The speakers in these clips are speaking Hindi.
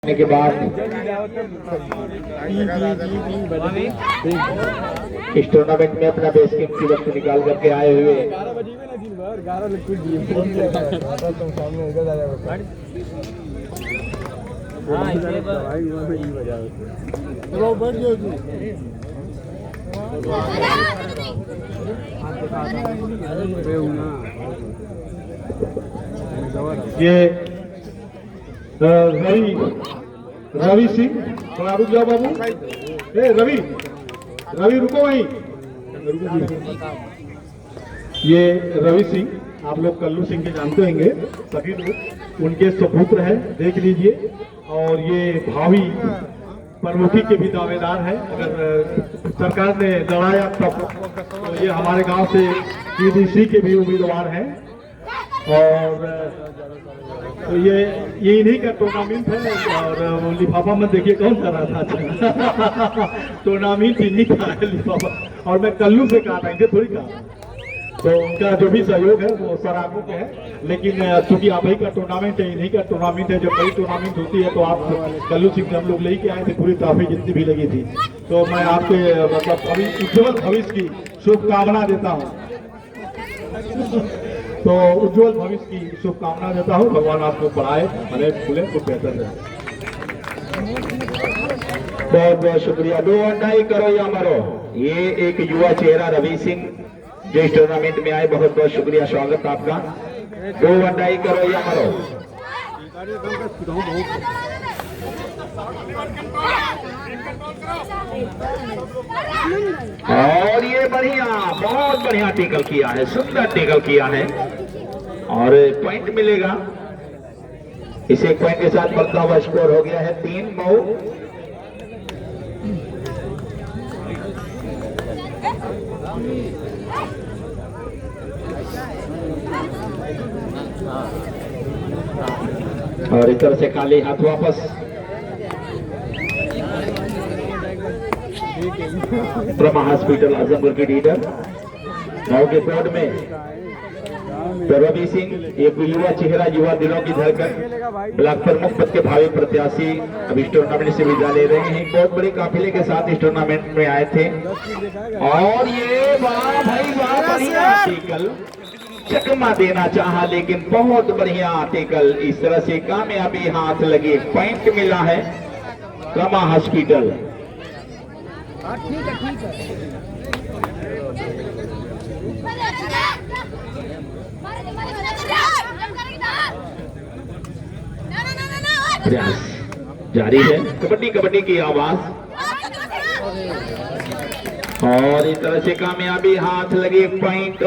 के बाद इस टूर्नामेंट में अपना बेस कैंप की वक्त निकाल करके आए हुए ये रवि सिंह, थोड़ा रुक जाओ बाबू। रवि रुको वहीं। ये रवि सिंह, आप लोग कल्लू सिंह के जानते होंगे सभी लोग, उनके सुपुत्र हैं, देख लीजिए। और ये भावी प्रमुखी के भी दावेदार है। अगर सरकार ने लड़ाया तब तो ये हमारे गांव से टीडीसी के भी उम्मीदवार हैं। और तो ये इन्हीं का टूर्नामेंट है। और लिफाफा में देखिए कौन कर रहा था। टूर्नामेंट इन्हीं का है लिफाफा। और मैं कल्लू से कहा था, इनसे थोड़ी कहा। तो उनका जो भी सहयोग है वो सराहनीय के है। लेकिन चूंकि आप ही का टूर्नामेंट है, इन्हीं का टूर्नामेंट है। जब कई टूर्नामेंट होती है तो आप कल्लू सिंह से हम लोग लेके आए थे, पूरी ट्रॉफी जितनी भी लगी थी। तो मैं आपके मतलब अभी उज्ज्वल भविष्य की शुभकामना देता हूँ। तो उज्जवल भविष्य की शुभकामना देता हूँ। भगवान आपको पढ़ाए, भले फूले, कुछ बेहतर है। बहुत बहुत शुक्रिया। दो अंडाई करो या मरो, ये एक युवा चेहरा रवि सिंह जो इस टूर्नामेंट में आए, बहुत बहुत शुक्रिया, स्वागत आपका। दो अंडाई करो या मरो। और ये बढ़िया, बहुत बढ़िया टेकल किया है, सुंदर टेकल किया है और पॉइंट मिलेगा। इस एक पॉइंट के साथ बढ़ता हुआ स्कोर हो गया है 3-9। और इस तरह से खाली हाथ वापस। ब्रह्मा हॉस्पिटल आजमगढ़ के लीडर गांव के बोर्ड में रवि सिंह, एक युवा चेहरा, युवा दिलों की धड़कन, ब्लॉक प्रमुख पद के भावी प्रत्याशी अब इस टूर्नामेंट से विदा ले रहे हैं। बहुत बड़े काफिले के साथ इस टूर्नामेंट में आए थे। और ये वाह भाई वाह, बढ़िया टेकल, चकमा देना चाहा लेकिन बहुत बढ़िया टेकल। इस तरह से कामयाबी हाथ लगी, पॉइंट मिला है ब्रह्मा हॉस्पिटल। प्रयास जारी है, कबड्डी कबड्डी की आवाज। और इस तरह से कामयाबी हाथ लगी, पॉइंट।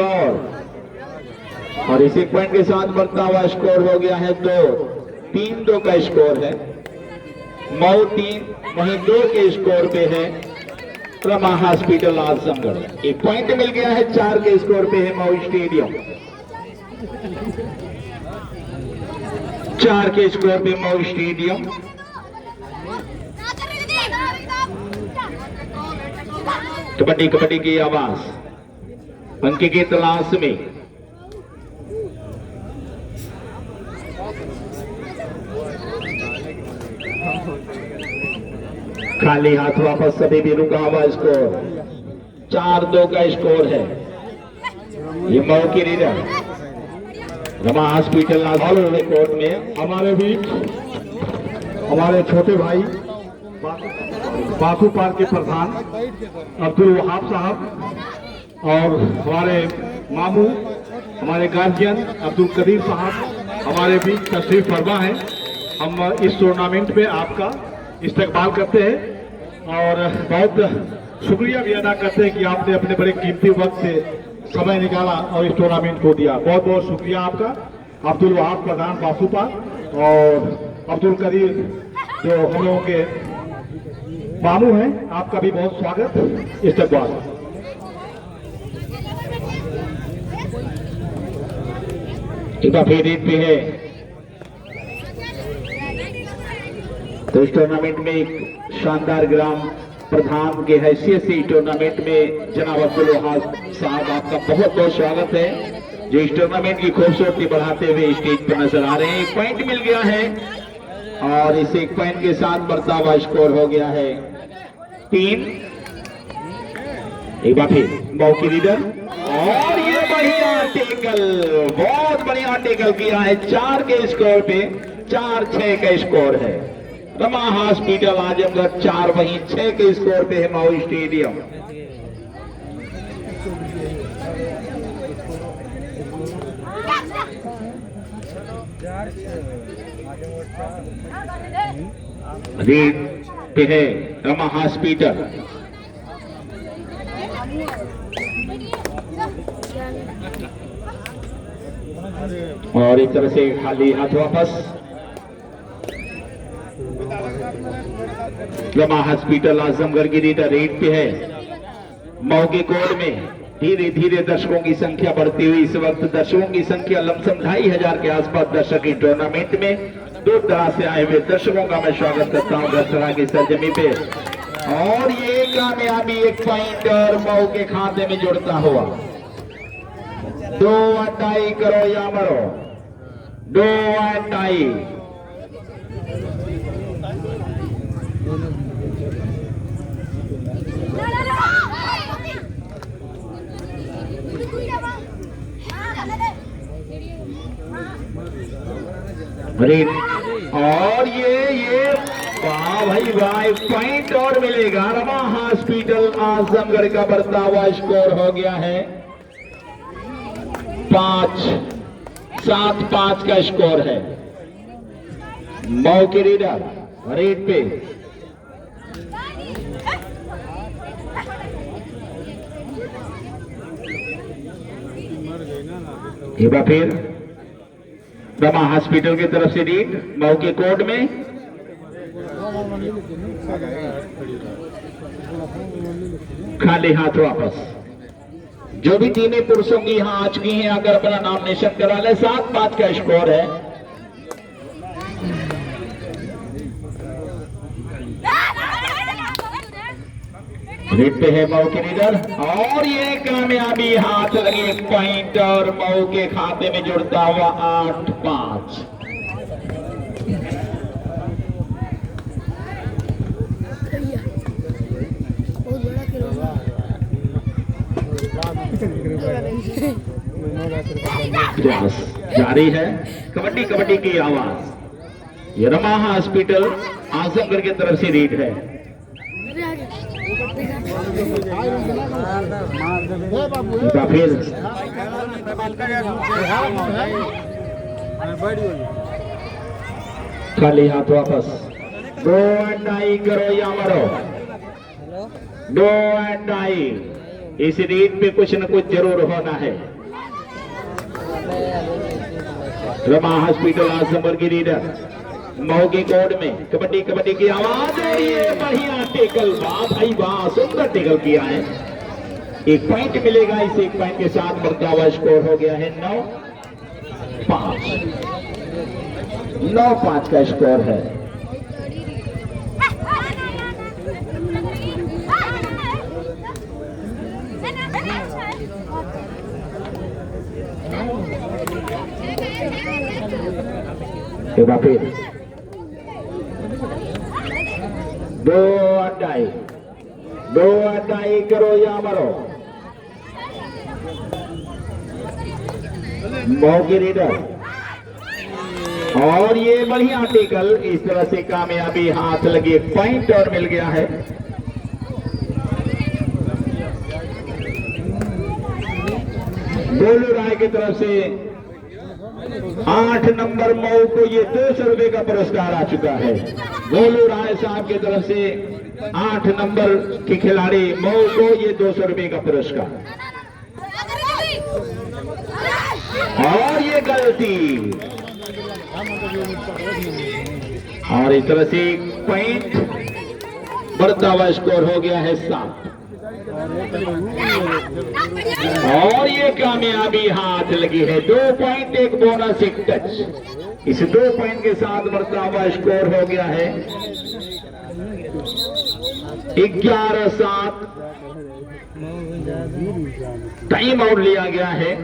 और इसी पॉइंट के साथ बढ़ता हुआ स्कोर हो गया है 2-3 का स्कोर है। मऊ 3 वहीं 2 के स्कोर पे है ब्रह्मा हॉस्पिटल आजमगढ़। एक पॉइंट मिल गया है, 4 के स्कोर पे है मऊ स्टेडियम। 4 के स्कोर पे मऊ स्टेडियम। कबड्डी कबड्डी की आवाज, अंक की तलाश में। खाली हाथ वापस, सभी भी रुका हुआ स्कोर। 4-2 का स्कोर है। ये मऊ की रीडर ब्रह्मा हॉस्पिटल कोर्ट में हमारे बीच हमारे छोटे भाई बासु पार्क के प्रधान अब्दुल वहाब साहब और हमारे मामू, हमारे गार्जियन अब्दुल कदीर साहब हमारे बीच तशरीफ फरमा है। हम इस टूर्नामेंट में आपका इस्तकबाल करते हैं और बहुत शुक्रिया भी अदा करते हैं कि आपने अपने बड़े कीमती वक्त से समय निकाला और इस टूर्नामेंट को दिया। बहुत बहुत शुक्रिया आपका। अब्दुल वहाब प्रधान बासुपा और अब्दुल कदीर जो हम लोगों के मामू हैं, आपका भी बहुत स्वागत, इस्तकबाल। काफी रेट पे है तो इस टूर्नामेंट में एक शानदार ग्राम प्रधान के हैसियत से टूर्नामेंट में जनाब अब्दुल वहाब साहब आपका बहुत बहुत स्वागत है, जो इस टूर्नामेंट की खूबसूरती बढ़ाते हुए स्टेज पर नजर आ रहे हैं। पॉइंट मिल गया है और इस एक पॉइंट के साथ बढ़ता हुआ स्कोर हो गया है 3। एक बार फिर मऊ की लीडर, और ये बढ़िया टेकल, बहुत बढ़िया टेकल किया है। 4 के स्कोर पे 4-6 का स्कोर है। रमा हॉस्पिटल आजमगढ़ 4 वहीं 6 के स्कोर पे है मऊ स्टेडियम। लीड पे है रमा हॉस्पिटल। और एक तरह से खाली हाथ वापस। रमा हॉस्पिटल आजमगढ़ की लीडर रेड पे है। मऊ के कोड में धीरे धीरे दर्शकों की संख्या बढ़ती हुई इस वक्त दर्शकों की संख्या लमसम 2500 के आसपास दर्शक इस टूर्नामेंट में दूर दराज से आए हुए दर्शकों का मैं स्वागत करता हूं दर्शकों की सरजमी पे। और ये कामयाबी 1 पॉइंट और मऊ के खाते में जुड़ता हुआ 2-2 करो या मरो, 2-2। और ये वाह भाई वाह, 1 पॉइंट और मिलेगा। रमा हॉस्पिटल आजमगढ़ का बढ़ता हुआ स्कोर हो गया है 7-5 का स्कोर है। मऊ के लीडर रेड पे एक बार फिर रमा हॉस्पिटल की तरफ से लीड मऊ के कोर्ट में। खाली हाथ वापस। जो भी टीमें पुरुषों की यहां आ चुकी हैं अगर अपना नॉमिनेशन करा ले। 7-5 का स्कोर है। लीड पे है मऊ के लीडर, और ये कामयाबी हाथ लगी 1 पॉइंट और मऊ के खाते में जुड़ता हुआ 8-5। जारी है कबड्डी कबड्डी की आवाज। ये रमा हॉस्पिटल आजमगढ़ की तरफ से लीड है। फिर खाली हाथ वापस। 2-2 करो या मरो, 2-2। इस रीत पे कुछ न कुछ जरूर होना है। रमा हॉस्पिटल आजमगढ़ की लीडर मऊ के कोड में कबड्डी कबड्डी की आवाज। और ये बढ़िया टेकल, वाह भाई वाह, सुंदर टेकल किया है। 1 पॉइंट मिलेगा। इस 1 पॉइंट के साथ बढ़ता हुआ स्कोर हो गया है 9-5। 9-5 का स्कोर है। एक बार फिर 2-2 करो या मरो। मऊ की लीडर, और ये बढ़िया टेकल। इस तरह से कामयाबी हाथ लगी 1 पॉइंट और मिल गया है। गोलू राय की तरफ से 8 नंबर मऊ को ये 200 रुपए का पुरस्कार आ चुका है। गोलू राय साहब की तरफ से 8 नंबर के खिलाड़ी मऊ को ये 200 रुपए का पुरस्कार। और ये गलती, और इस तरह से 1 पॉइंट बढ़ता हुआ स्कोर हो गया है 7। और ये कामयाबी हाथ लगी है 2 पॉइंट, 1 बोनस, 1 टच। इस 2 पॉइंट के साथ बढ़ता हुआ स्कोर हो गया है 11-7। टाइम आउट लिया गया है।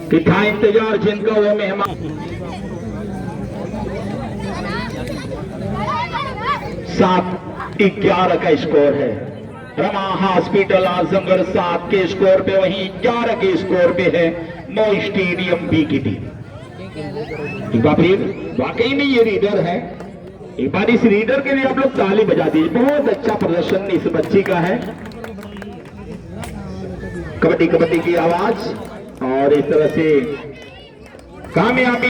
कि था इंतजार जिनका वो मेहमान। 7-11 का स्कोर है। रमा हॉस्पिटल आजमगढ़ 7 के स्कोर पे, वहीं 11 के स्कोर पे है मो स्टेडियम बी की टीम। एक बार फिर वाकई में ये रीडर है, एक बार इस रीडर के लिए आप लोग ताली बजा दीजिए। बहुत अच्छा प्रदर्शन इस बच्ची का है। कबड्डी कबड्डी की आवाज और इस तरह से कामयाबी